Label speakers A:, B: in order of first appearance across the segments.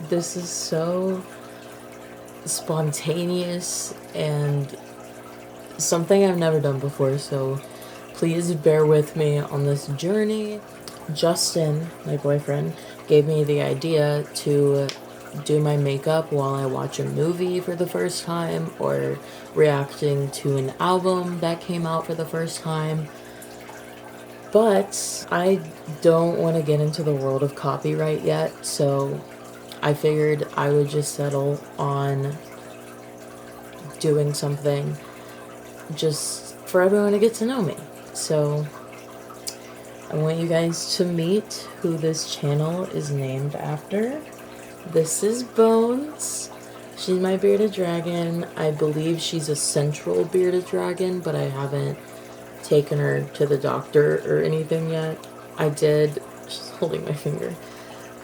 A: This is so spontaneous and something I've never done before, so please bear with me on this journey. Justin, my boyfriend, gave me the idea to do my makeup while I watch a movie for the first time or reacting to an album that came out for the first time. But I don't want to get into the world of copyright yet, so I figured I would just settle on doing something just for everyone to get to know me. So I want you guys to meet who this channel is named after. This is Bones. She's my bearded dragon. I believe she's a central bearded dragon, but I haven't taken her to the doctor or anything yet. She's holding my finger.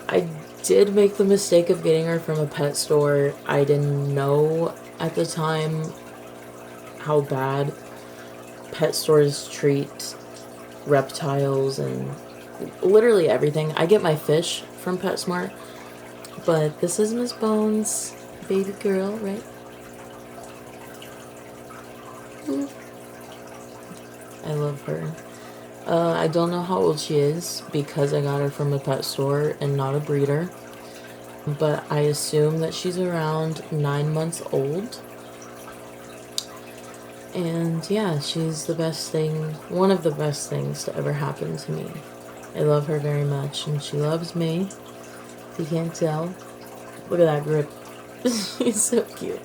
A: I did make the mistake of getting her from a pet store. I didn't know at the time how bad pet stores treat reptiles and literally everything. I get my fish from PetSmart, but this is Miss Bones, baby girl, right? I love her. I don't know how old she is because I got her from a pet store and not a breeder, but I assume that she's around 9 months old. And yeah, she's the best thing, one of the best things to ever happen to me. I love her very much, and she loves me. If you can't tell. Look at that grip. She's so cute.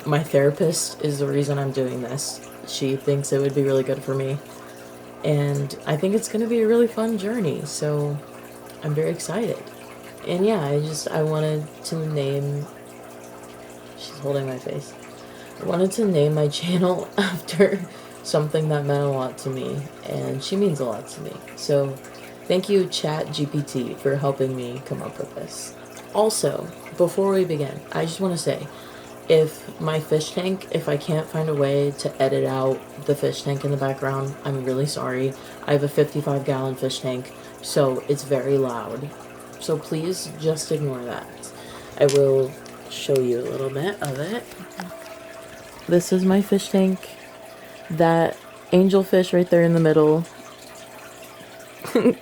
A: My therapist is the reason I'm doing this. She thinks it would be really good for me. And I think it's going to be a really fun journey, so I'm very excited. And yeah, I wanted to name... She's holding my face. I wanted to name my channel after something that meant a lot to me, and she means a lot to me. So thank you, ChatGPT, for helping me come up with this. Also, before we begin, I just want to say, if my fish tank, if I can't find a way to edit out the fish tank in the background, I'm really sorry. I have a 55-gallon fish tank, so it's very loud. So please just ignore that. I will show you a little bit of it. This is my fish tank. That angelfish right there in the middle.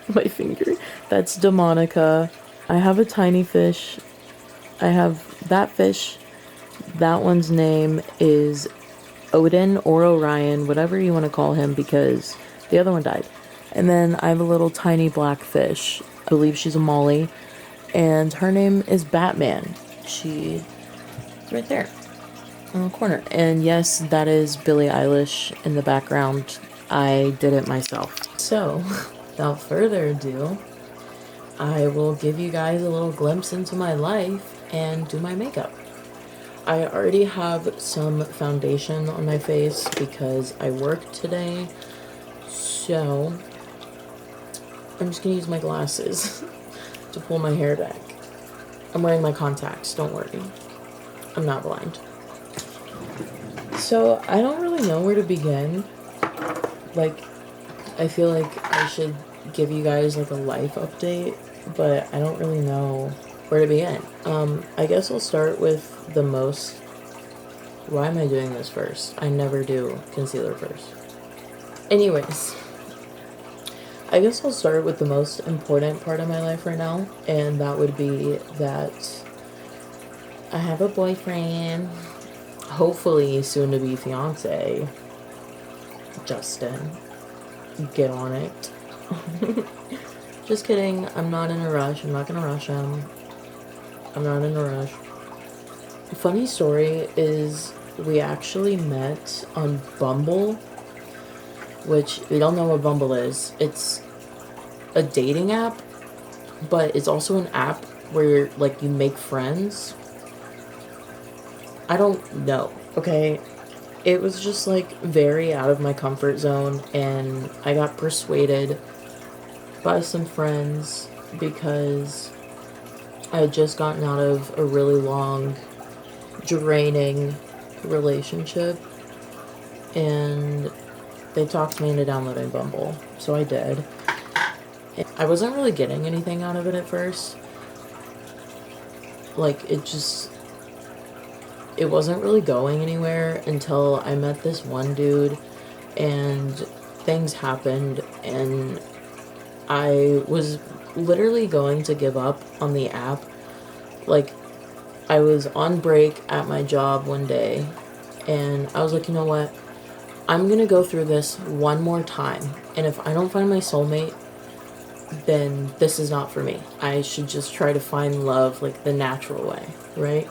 A: My finger. That's Demonica. I have a tiny fish. I have that fish. That one's name is Odin or Orion, whatever you want to call him, because the other one died. And then I have a little tiny black fish. I believe she's a Molly. And her name is Batman. She's right there in the corner. And yes, that is Billie Eilish in the background. I did it myself. So, without further ado, I will give you guys a little glimpse into my life and do my makeup. I already have some foundation on my face because I worked today, so I'm just gonna use my glasses to pull my hair back. I'm wearing my contacts, don't worry. I'm not blind. So I don't really know where to begin. Like, I feel like I should give you guys like a life update, but I don't really know where to begin. I guess I'll start with the most... Why am I doing this first? I never do concealer first. Anyways, I guess I'll start with the most important part of my life right now, and that would be that I have a boyfriend, hopefully soon to be fiance. Justin, get on it. Just kidding, I'm not in a rush. I'm not gonna rush him. I'm not in a rush. Funny story is we actually met on Bumble, which we don't know what Bumble is. It's a dating app, but it's also an app where like you make friends. I don't know, okay? It was just like very out of my comfort zone, and I got persuaded by some friends because I had just gotten out of a really long, draining relationship, and they talked me into downloading Bumble, so I did. And I wasn't really getting anything out of it at first, like, it wasn't really going anywhere until I met this one dude and things happened, and I was literally going to give up on the app. Like, I was on break at my job one day, and I was like, you know what? I'm gonna go through this one more time, and if I don't find my soulmate, then this is not for me. I should just try to find love, like, the natural way, right?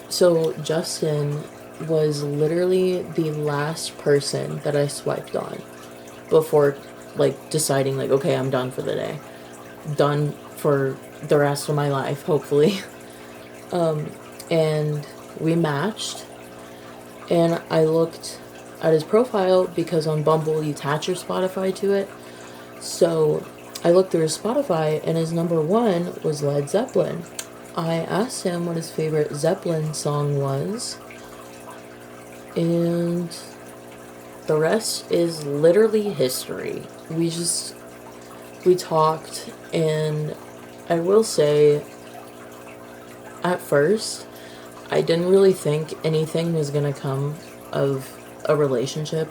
A: So Justin was literally the last person that I swiped on before, like, deciding, like, okay, I'm done for the day. Done for the rest of my life, hopefully. And we matched, and I looked at his profile because on Bumble you attach your Spotify to it. So I looked through his Spotify, and his number one was Led Zeppelin. I asked him what his favorite Zeppelin song was, and the rest is literally history. We talked, and I will say, at first, I didn't really think anything was gonna come of a relationship.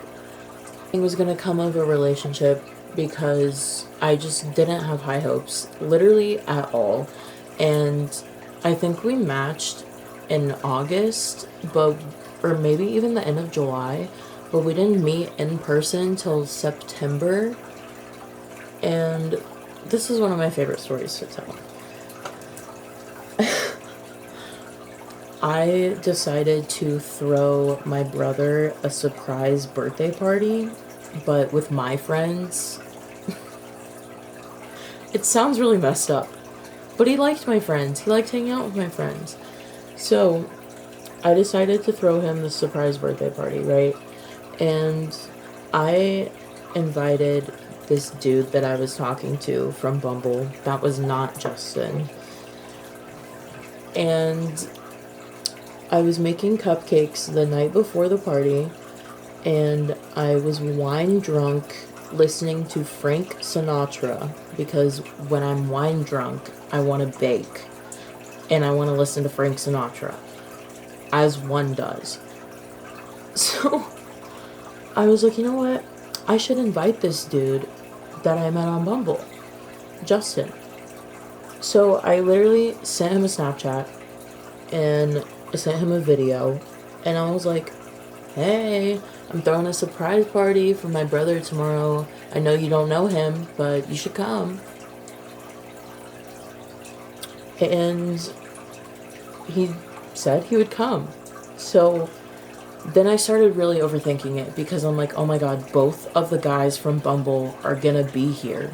A: It was gonna come of a relationship because I just didn't have high hopes, literally at all. And I think we matched in August, or maybe even the end of July, but we didn't meet in person till September. And this is one of my favorite stories to tell. I decided to throw my brother a surprise birthday party, but with my friends. It sounds really messed up, but he liked my friends. He liked hanging out with my friends. So I decided to throw him the surprise birthday party, right? And I invited this dude that I was talking to from Bumble. That was not Justin. And I was making cupcakes the night before the party, and I was wine drunk listening to Frank Sinatra, because when I'm wine drunk, I want to bake, and I want to listen to Frank Sinatra, as one does. So I was like, you know what? I should invite this dude that I met on Bumble, Justin. So I literally sent him a Snapchat, and I sent him a video, and I was like, hey, I'm throwing a surprise party for my brother tomorrow. I know you don't know him, but you should come. And he said he would come. So then I started really overthinking it, because I'm like, oh my god, both of the guys from Bumble are gonna be here.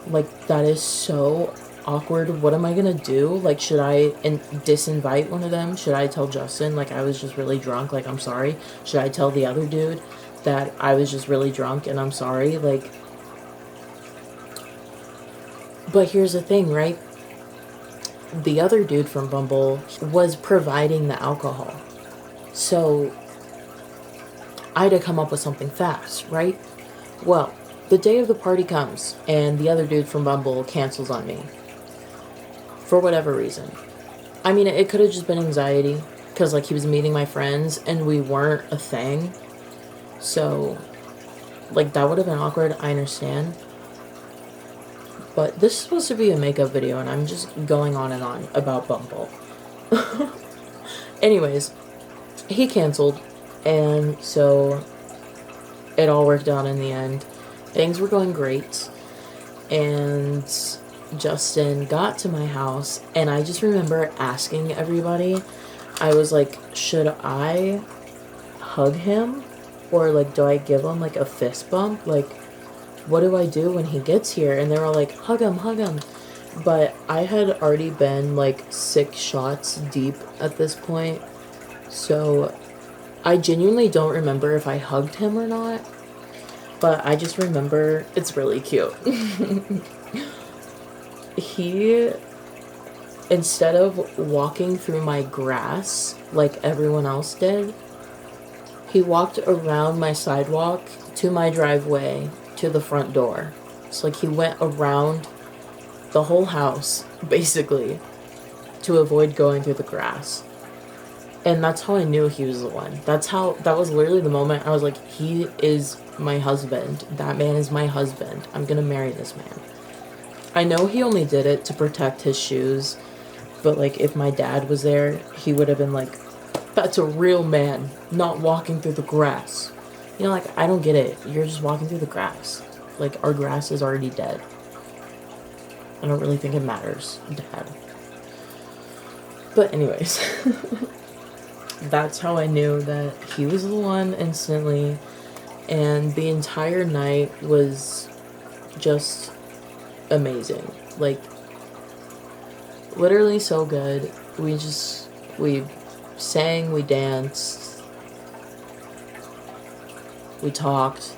A: Like, that is so awkward. What am I gonna do? Like, should I disinvite one of them? Should I tell Justin, like, I was just really drunk, like, I'm sorry? Should I tell the other dude that I was just really drunk and I'm sorry? Like, but here's the thing, right? The other dude from Bumble was providing the alcohol, so I had to come up with something fast, right? Well, the day of the party comes, and the other dude from Bumble cancels on me. For whatever reason. I mean, it could have just been anxiety, because, like, he was meeting my friends, and we weren't a thing. So, like, that would have been awkward, I understand. But this is supposed to be a makeup video, and I'm just going on and on about Bumble. Anyways, he canceled, and so it all worked out in the end. Things were going great, and Justin got to my house, and I just remember asking everybody, I was like, should I hug him? Or, like, do I give him, like, a fist bump? Like, what do I do when he gets here? And they were all like, hug him, hug him. But I had already been, like, 6 shots deep at this point. So I genuinely don't remember if I hugged him or not. But I just remember it's really cute. He, instead of walking through my grass like everyone else did, he walked around my sidewalk to my driveway to the front door. So, like, he went around the whole house, basically. to avoid going through the grass. And that's how I knew he was the one. That was literally the moment I was like, he is my husband. That man is my husband. I'm gonna marry this man. I know he only did it to protect his shoes, but like if my dad was there, he would have been like, that's a real man, not walking through the grass. You know, like, I don't get it. You're just walking through the grass. Like, our grass is already dead. I don't really think it matters, Dad. But anyways, that's how I knew that he was the one instantly. And the entire night was just amazing. Like, literally so good. We sang, we danced, we talked.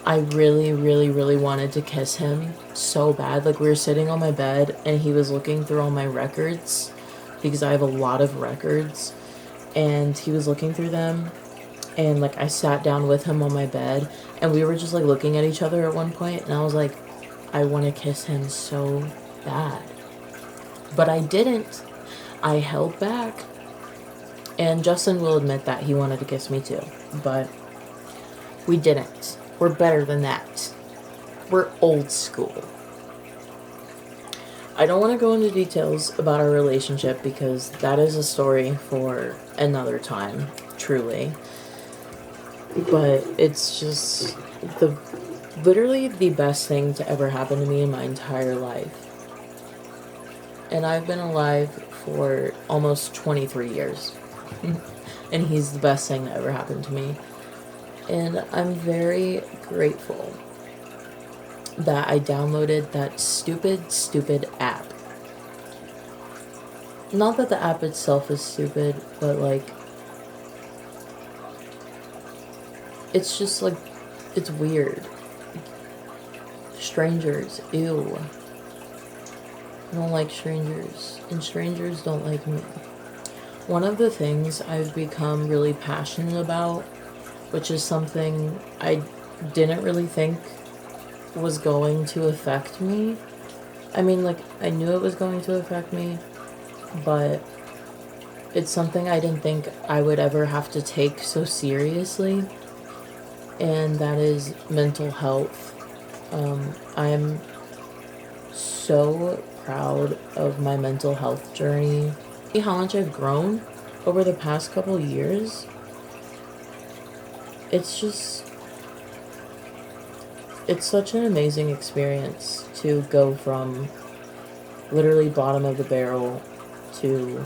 A: I really, really, really wanted to kiss him so bad. Like, we were sitting on my bed and he was looking through all my records because I have a lot of records, and he was looking through them, and like I sat down with him on my bed and we were just like looking at each other at one point, and I was like, I want to kiss him so bad. But I didn't. I held back. And Justin will admit that he wanted to kiss me too. But we didn't. We're better than that. We're old school. I don't want to go into details about our relationship because that is a story for another time, truly. But it's just literally the best thing to ever happen to me in my entire life. And I've been alive for almost 23 years. And he's the best thing that ever happened to me. And I'm very grateful that I downloaded that stupid app. Not that the app itself is stupid, but like, it's just like, it's weird. Strangers, ew. I don't like strangers, and strangers don't like me. One of the things I've become really passionate about, which is something I didn't really think was going to affect me. I mean, like, I knew it was going to affect me, but it's something I didn't think I would ever have to take so seriously, and that is mental health. I'm so proud of my mental health journey. See how much I've grown over the past couple years. It's such an amazing experience to go from literally bottom of the barrel to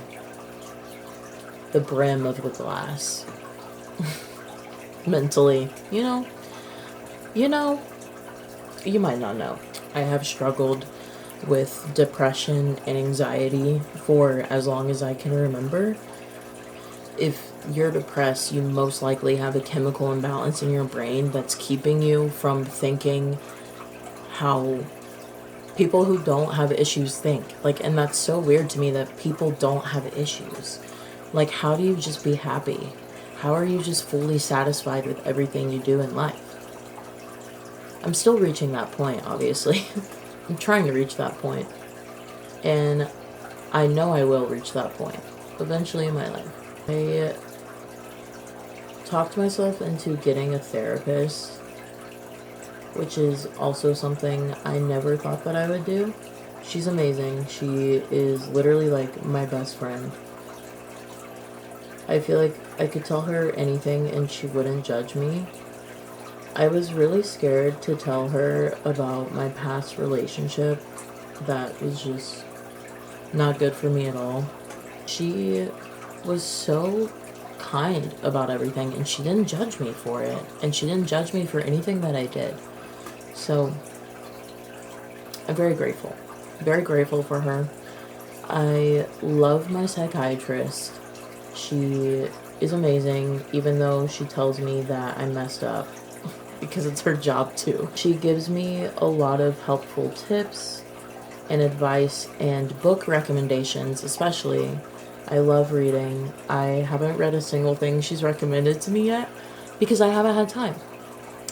A: the brim of the glass. Mentally, you might not know. I have struggled with depression and anxiety for as long as I can remember. If you're depressed, you most likely have a chemical imbalance in your brain that's keeping you from thinking how people who don't have issues think. Like, and that's so weird to me that people don't have issues. Like, how do you just be happy? How are you just fully satisfied with everything you do in life? I'm still reaching that point, obviously. I'm trying to reach that point. And I know I will reach that point eventually in my life. I talked myself into getting a therapist, which is also something I never thought that I would do. She's amazing. She is literally like my best friend. I feel like I could tell her anything and she wouldn't judge me. I was really scared to tell her about my past relationship that was just not good for me at all. She was so kind about everything, and she didn't judge me for it, and she didn't judge me for anything that I did. So I'm very grateful for her. I love my psychiatrist. She is amazing, even though she tells me that I messed up because it's her job too. She gives me a lot of helpful tips and advice and book recommendations, especially. I love reading. I haven't read a single thing she's recommended to me yet because I haven't had time.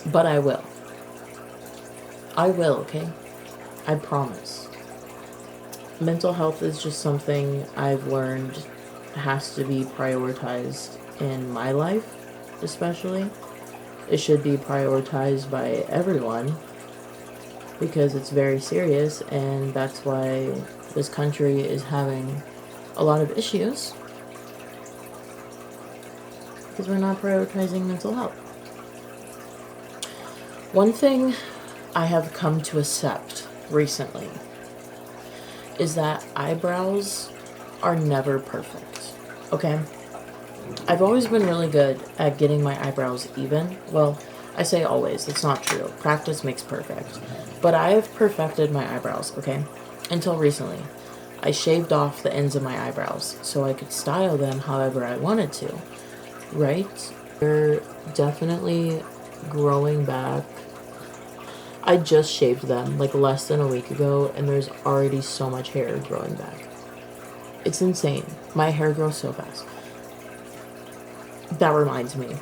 A: But I will. I will, okay? I promise. mental health is just something I've learned has to be prioritized in my life, especially. It should be prioritized by everyone because it's very serious, and that's why this country is having a lot of issues because we're not prioritizing mental health. One thing I have come to accept recently is that eyebrows are never perfect, okay? I've always been really good at getting my eyebrows even. Well, I say always, it's not true. Practice makes perfect. But I have perfected my eyebrows, okay? Until recently. I shaved off the ends of my eyebrows so I could style them however I wanted to, right? They're definitely growing back. I just shaved them like less than a week ago, and there's already so much hair growing back. It's insane. My hair grows so fast. That reminds me.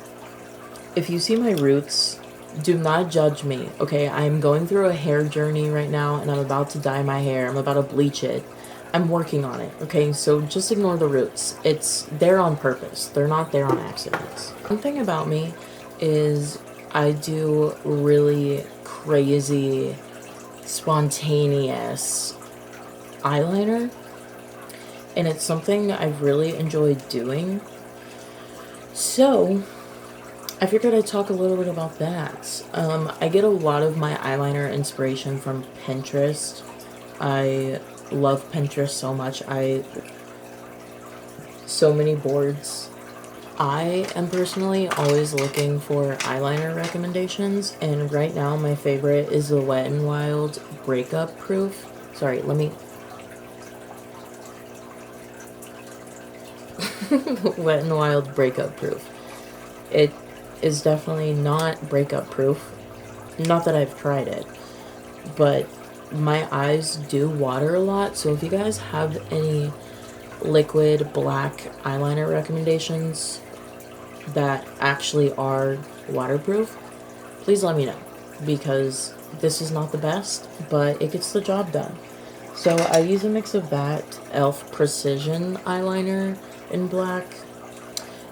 A: If you see my roots, do not judge me, okay? I'm going through a hair journey right now, and I'm about to dye my hair. I'm about to bleach it. I'm working on it, okay? So just ignore the roots. It's there on purpose. They're not there on accident. One thing about me is I do really crazy, spontaneous eyeliner, and it's something I've really enjoyed doing. So I figured I'd talk a little bit about that. I get a lot of my eyeliner inspiration from Pinterest. I love Pinterest so much. So many boards. I am personally always looking for eyeliner recommendations, and right now my favorite is the Wet n Wild Breakup Proof. Sorry, let me... Wet n Wild Breakup Proof. It is definitely not breakup proof. Not that I've tried it, but my eyes do water a lot, so if you guys have any liquid black eyeliner recommendations that actually are waterproof, please let me know, because this is not the best, but it gets the job done. So I use a mix of that e.l.f. Precision eyeliner in black.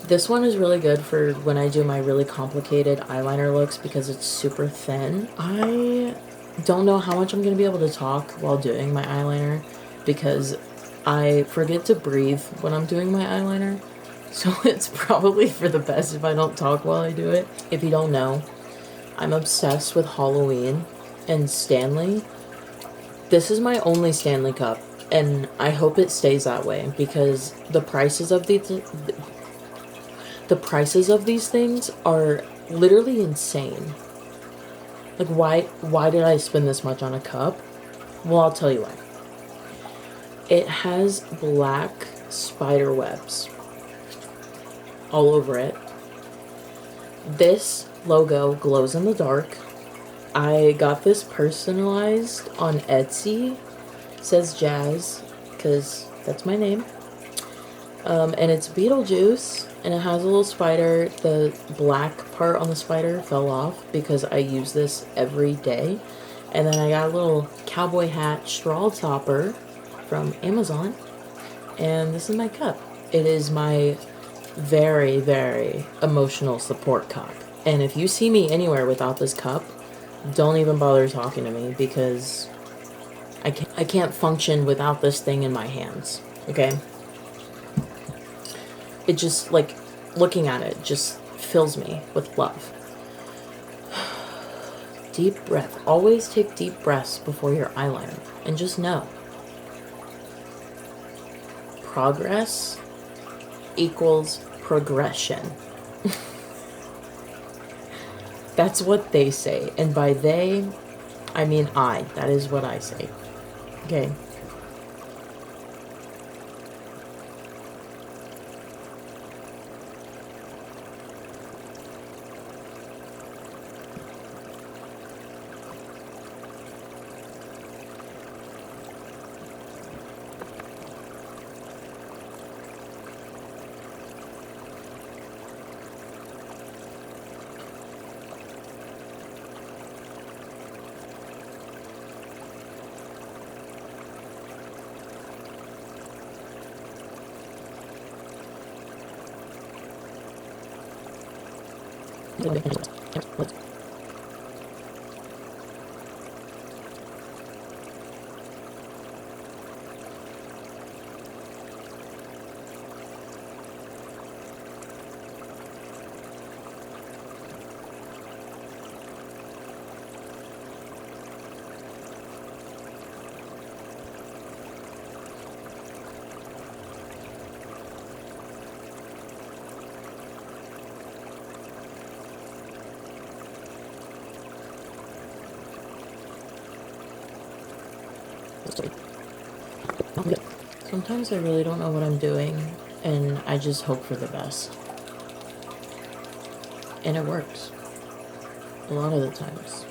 A: This one is really good for when I do my really complicated eyeliner looks because it's super thin. I don't know how much I'm going to be able to talk while doing my eyeliner because I forget to breathe when I'm doing my eyeliner. So it's probably for the best if I don't talk while I do it. If you don't know, I'm obsessed with Halloween and Stanley. This is my only Stanley cup, and I hope it stays that way because the prices of these things are literally insane. Like, why did I spend this much on a cup? Well, I'll tell you why. It has black spider webs all over it. This logo glows in the dark. I got this personalized on Etsy. It says Jazz, because that's my name. And it's Beetlejuice, and it has a little spider. The black part on the spider fell off because I use this every day. And then I got a little cowboy hat straw topper from Amazon. And this is my cup. It is my very, very emotional support cup. And if you see me anywhere without this cup, don't even bother talking to me because I can't function without this thing in my hands, okay? It just, like, looking at it just fills me with love. Deep breath. Always take deep breaths before your eyeliner. And just know, progress equals progression. That's what they say. And by they, I mean I. That is what I say. Okay. Sometimes I really don't know what I'm doing, and I just hope for the best. And it works. A lot of the times.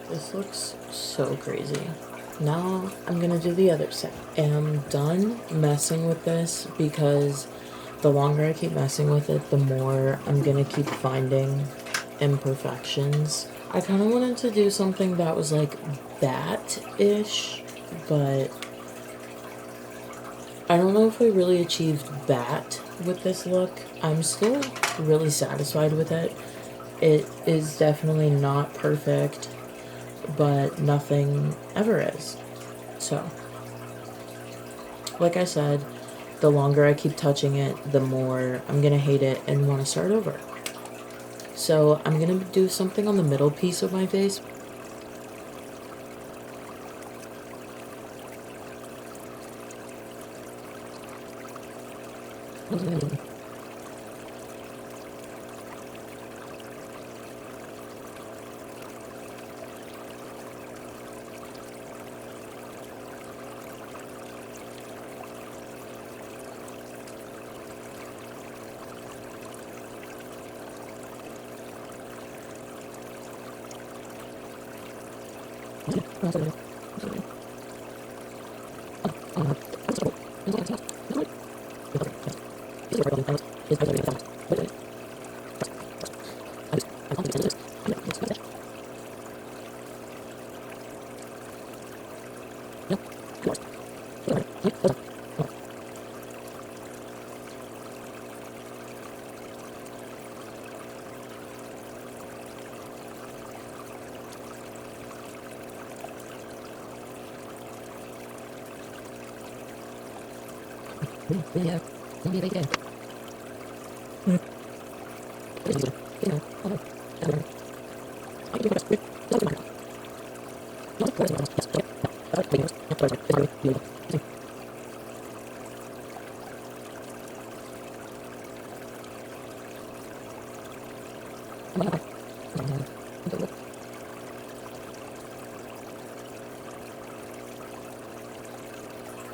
A: This looks so crazy. Now I'm gonna do the other side. And I'm done messing with this because the longer I keep messing with it, the more I'm gonna keep finding imperfections. I kind of wanted to do something that was like bat-ish, but I don't know if I really achieved bat with this look. I'm still really satisfied with it. It is definitely not perfect, but nothing ever is. So, like I said, the longer I keep touching it, the more I'm gonna hate it and want to start over. So I'm gonna do something on the middle piece of my face.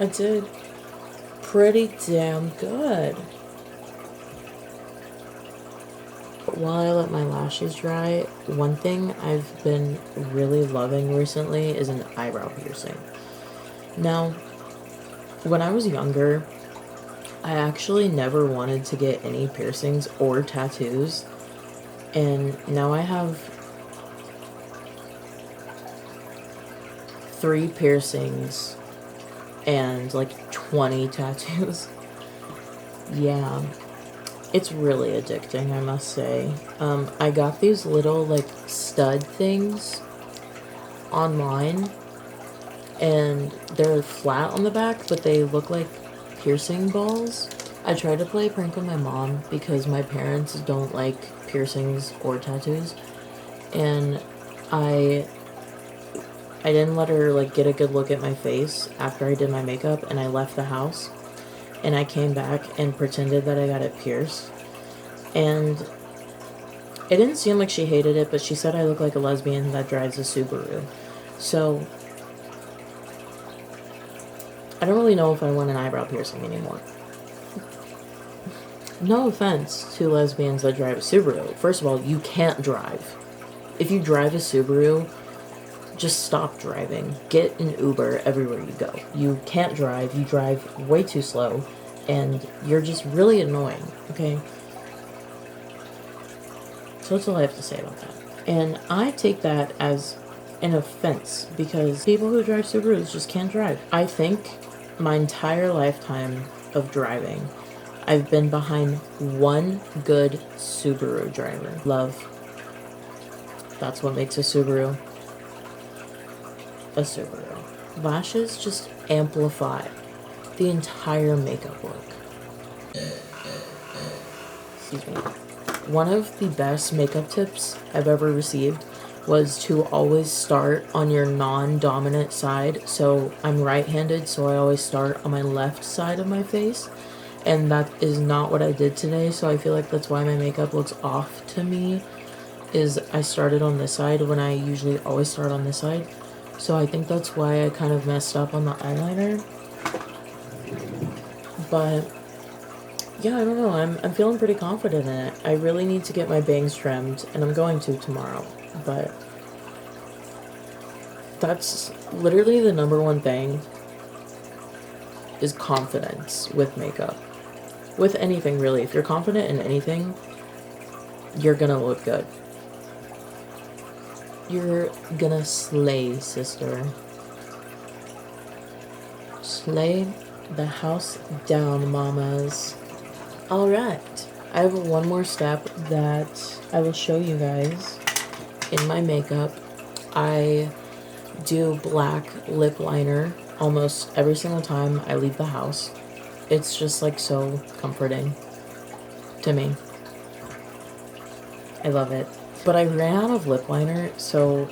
A: I did pretty damn good. While I let my lashes dry, one thing I've been really loving recently is an eyebrow piercing. Now, when I was younger, I actually never wanted to get any piercings or tattoos, and now I have 3 piercings and like 20 tattoos. Yeah, it's really addicting, I must say. I got these little like stud things online, and they're flat on the back, but they look like piercing balls. I tried to play a prank on my mom because my parents don't like piercings or tattoos, and I didn't let her like get a good look at my face after I did my makeup, and I left the house, and I came back and pretended that I got it pierced, and it didn't seem like she hated it, but she said I look like a lesbian that drives a Subaru. So I don't really know if I want an eyebrow piercing anymore. No offense to lesbians that drive a Subaru. First of all, you can't drive. If you drive a Subaru, just stop driving. Get an Uber everywhere you go. You can't drive. You drive way too slow. And you're just really annoying, okay? So that's all I have to say about that. And I take that as an offense because people who drive Subarus just can't drive. I think my entire lifetime of driving, I've been behind one good Subaru driver. Love. That's what makes a Subaru a Subaru. Lashes just amplify the entire makeup look. Excuse me. One of the best makeup tips I've ever received was to always start on your non-dominant side. So I'm right-handed, so I always start on my left side of my face. And that is not what I did today, so I feel like that's why my makeup looks off to me, is I started on this side when I usually always start on this side. So I think that's why I kind of messed up on the eyeliner. But yeah, I don't know, I'm feeling pretty confident in it. I really need to get my bangs trimmed, and I'm going to tomorrow. But that's literally the number one thing, is confidence with makeup. With anything, really. If you're confident in anything, you're gonna look good. You're gonna slay, sister. Slay the house down, mamas. Alright, I have one more step that I will show you guys in my makeup. I do black lip liner almost every single time I leave the house. It's just like so comforting to me. I love it. But I ran out of lip liner, so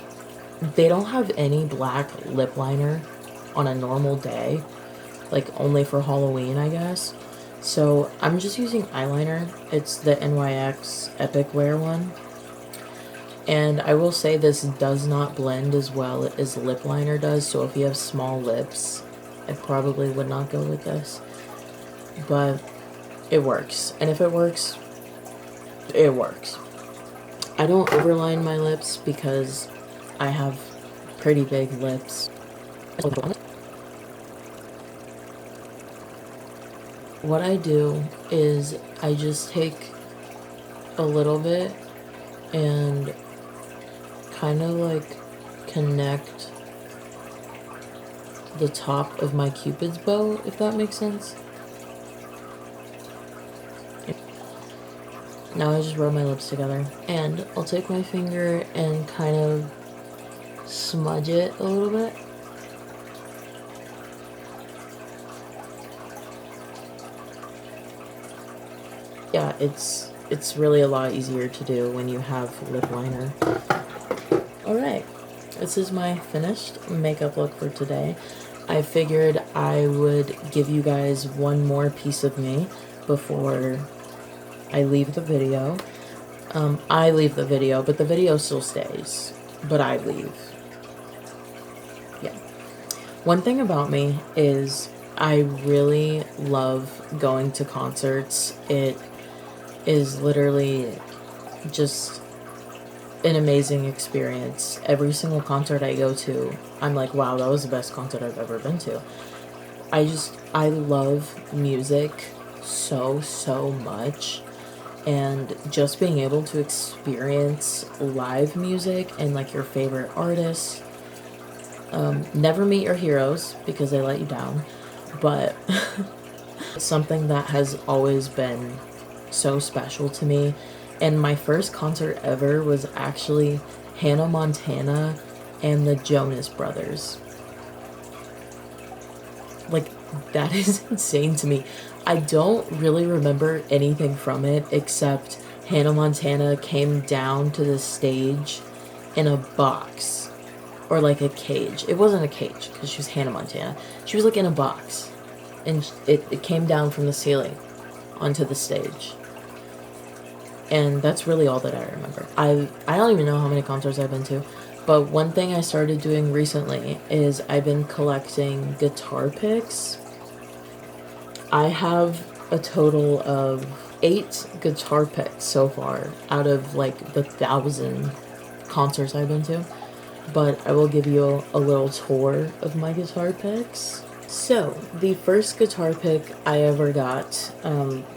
A: they don't have any black lip liner on a normal day, like only for Halloween, I guess. So I'm just using eyeliner. It's the NYX Epic Wear one. And I will say this does not blend as well as lip liner does, so if you have small lips, I probably would not go with this. But it works. And if it works, it works. I don't overline my lips because I have pretty big lips. What I do is I just take a little bit and kind of like connect the top of my Cupid's bow, if that makes sense. Now I just rub my lips together, and I'll take my finger and kind of smudge it a little bit. Yeah, it's really a lot easier to do when you have lip liner. Alright, this is my finished makeup look for today. I figured I would give you guys one more piece of me before I leave the video. I leave the video, but the video still stays. But I leave. Yeah. One thing about me is I really love going to concerts. It is literally just an amazing experience. Every single concert I go to, I'm like, wow, that was the best concert I've ever been to. I love music so much. And just being able to experience live music and like your favorite artists. Never meet your heroes because they let you down. But it's something that has always been so special to me. And my first concert ever was actually Hannah Montana and the Jonas Brothers. Like, that is insane to me. I don't really remember anything from it except Hannah Montana came down to the stage in a box. Or like a cage. It wasn't a cage because she was Hannah Montana. She was like in a box. And it came down from the ceiling onto the stage. And that's really all that I remember. I don't even know how many concerts I've been to. But one thing I started doing recently is I've been collecting guitar picks. I have a total of 8 guitar picks so far out of like the 1,000 concerts I've been to. But I will give you a little tour of my guitar picks. So, the first guitar pick I ever got,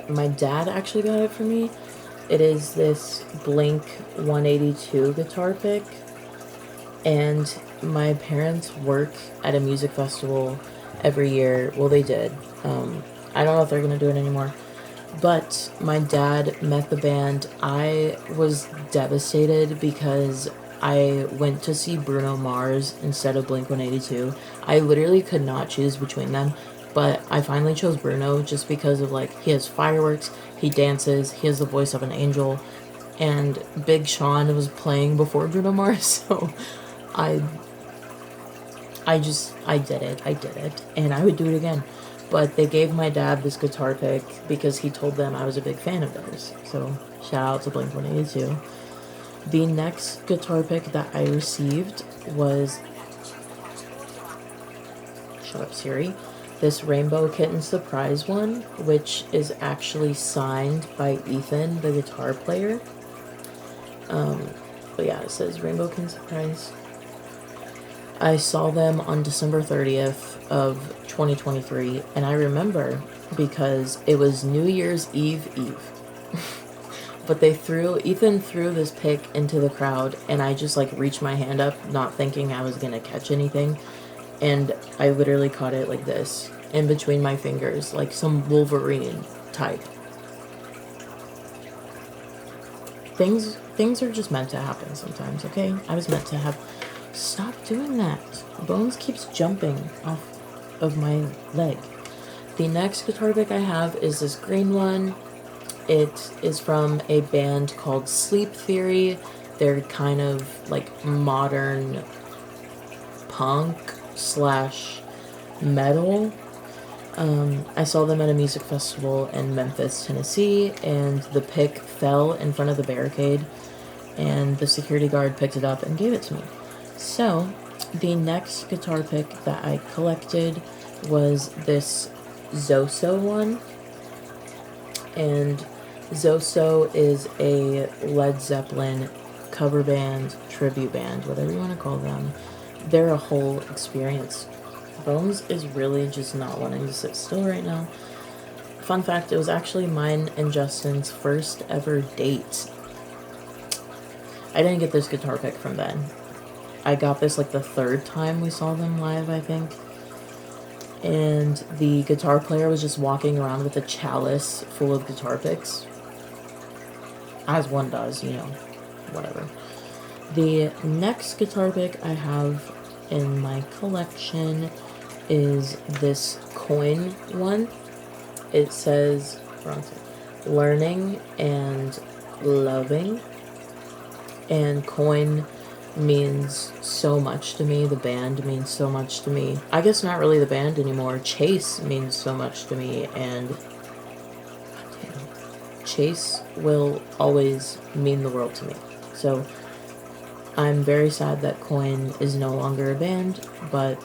A: my dad actually got it for me. It is this Blink 182 guitar pick. And my parents work at a music festival every year. Well, they did. I don't know if they're going to do it anymore. But my dad met the band. I was devastated because I went to see Bruno Mars instead of Blink 182. I literally could not choose between them, but I finally chose Bruno just because of like he has fireworks, he dances, he has the voice of an angel, and Big Sean was playing before Bruno Mars, so I did it, and I would do it again. But they gave my dad this guitar pick because he told them I was a big fan of theirs. So shout out to Blink 182. The next guitar pick that I received was, shut up Siri, this Rainbow Kitten Surprise one, which is actually signed by Ethan, the guitar player. But yeah, it says Rainbow Kitten Surprise. I saw them on December 30th of 2023, and I remember because it was New Year's Eve. But Ethan threw this pick into the crowd, and I just like reached my hand up, not thinking I was gonna catch anything, and I literally caught it like this, in between my fingers, like some Wolverine type. Things are just meant to happen sometimes, okay? I was meant to have... Stop doing that. Bones keeps jumping off of my leg. The next guitar pick I have is this green one. It is from a band called Sleep Theory. They're kind of like modern punk / metal. I saw them at a music festival in Memphis, Tennessee, and the pick fell in front of the barricade, and the security guard picked it up and gave it to me. So, the next guitar pick that I collected was this Zoso one, and Zoso is a Led Zeppelin cover band, tribute band, whatever you want to call them. They're a whole experience. Bones is really just not wanting to sit still right now. Fun fact, it was actually mine and Justin's first ever date. I didn't get this guitar pick from Ben. I got this like the 3rd time we saw them live, I think. And the guitar player was just walking around with a chalice full of guitar picks. As one does, you know, whatever. The next guitar pick I have in my collection is this coin one. It says learning and loving. And coin means so much to me. The band means so much to me. I guess not really the band anymore. Chase means so much to me, and Chase will always mean the world to me. So I'm very sad that Coin is no longer a band, but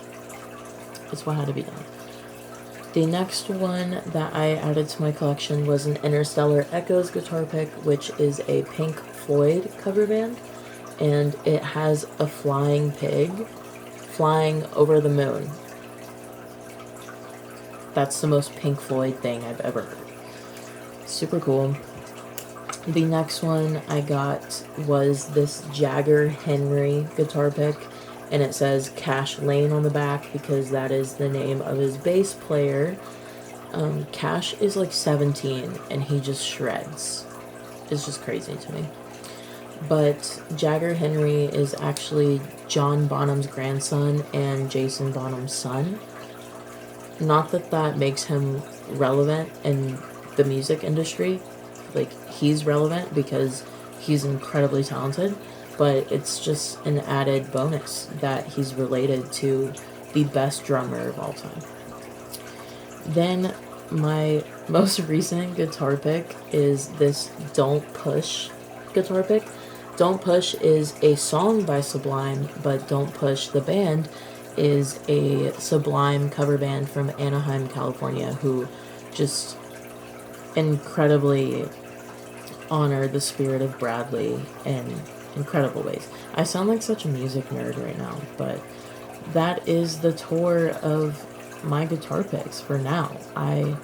A: it's what had to be done. The next one that I added to my collection was an Interstellar Echoes guitar pick, which is a Pink Floyd cover band, and it has a flying pig flying over the moon. That's the most Pink Floyd thing I've ever heard. Super cool. The next one I got was this Jagger Henry guitar pick, and it says Cash Lane on the back because that is the name of his bass player. Cash is like 17 and he just shreds. It's just crazy to me. But Jagger Henry is actually John Bonham's grandson and Jason Bonham's son. Not that that makes him relevant in the music industry. Like, he's relevant because he's incredibly talented, but it's just an added bonus that he's related to the best drummer of all time. Then my most recent guitar pick is this Don't Push guitar pick. Don't Push is a song by Sublime, but Don't Push, the band, is a Sublime cover band from Anaheim, California, who just incredibly honor the spirit of Bradley in incredible ways. I sound like such a music nerd right now, but that is the tour of my guitar picks for now. I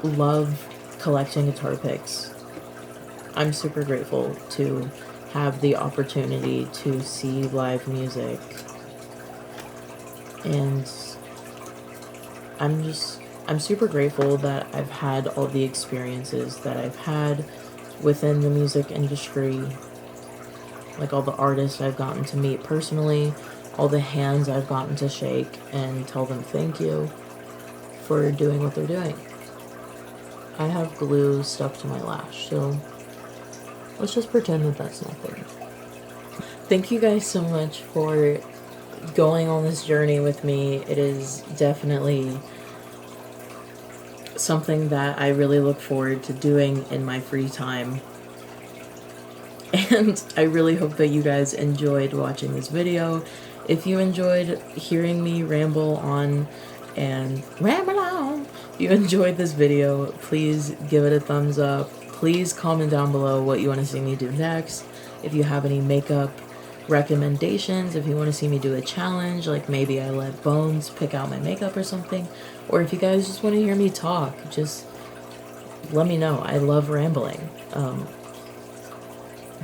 A: love collecting guitar picks. I'm super grateful to have the opportunity to see live music, and I'm super grateful that I've had all the experiences that I've had within the music industry, like all the artists I've gotten to meet personally, all the hands I've gotten to shake and tell them thank you for doing what they're doing. I have glue stuck to my lash, so let's just pretend that that's not there. Thank you guys so much for going on this journey with me. It is definitely something that I really look forward to doing in my free time. And I really hope that you guys enjoyed watching this video. If you enjoyed hearing me ramble on and ramble on, if you enjoyed this video, please give it a thumbs up. Please comment down below what you want to see me do next. If you have any makeup recommendations, if you want to see me do a challenge, like maybe I let Bones pick out my makeup or something, or if you guys just want to hear me talk, just let me know. I love rambling.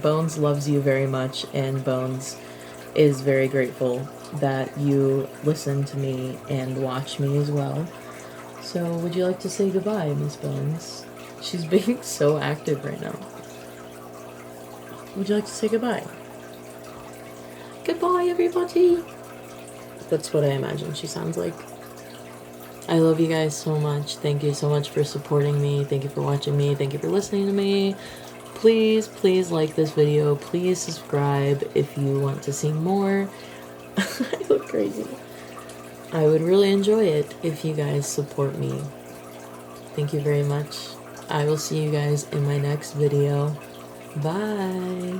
A: Bones loves you very much, and Bones is very grateful that you listen to me and watch me as well. So would you like to say goodbye, Miss Bones? She's being so active right now. Would you like to say goodbye? Goodbye, everybody! That's what I imagine she sounds like. I love you guys so much. Thank you so much for supporting me. Thank you for watching me. Thank you for listening to me. Please, please like this video. Please subscribe if you want to see more. I look crazy. I would really enjoy it if you guys support me. Thank you very much. I will see you guys in my next video. Bye.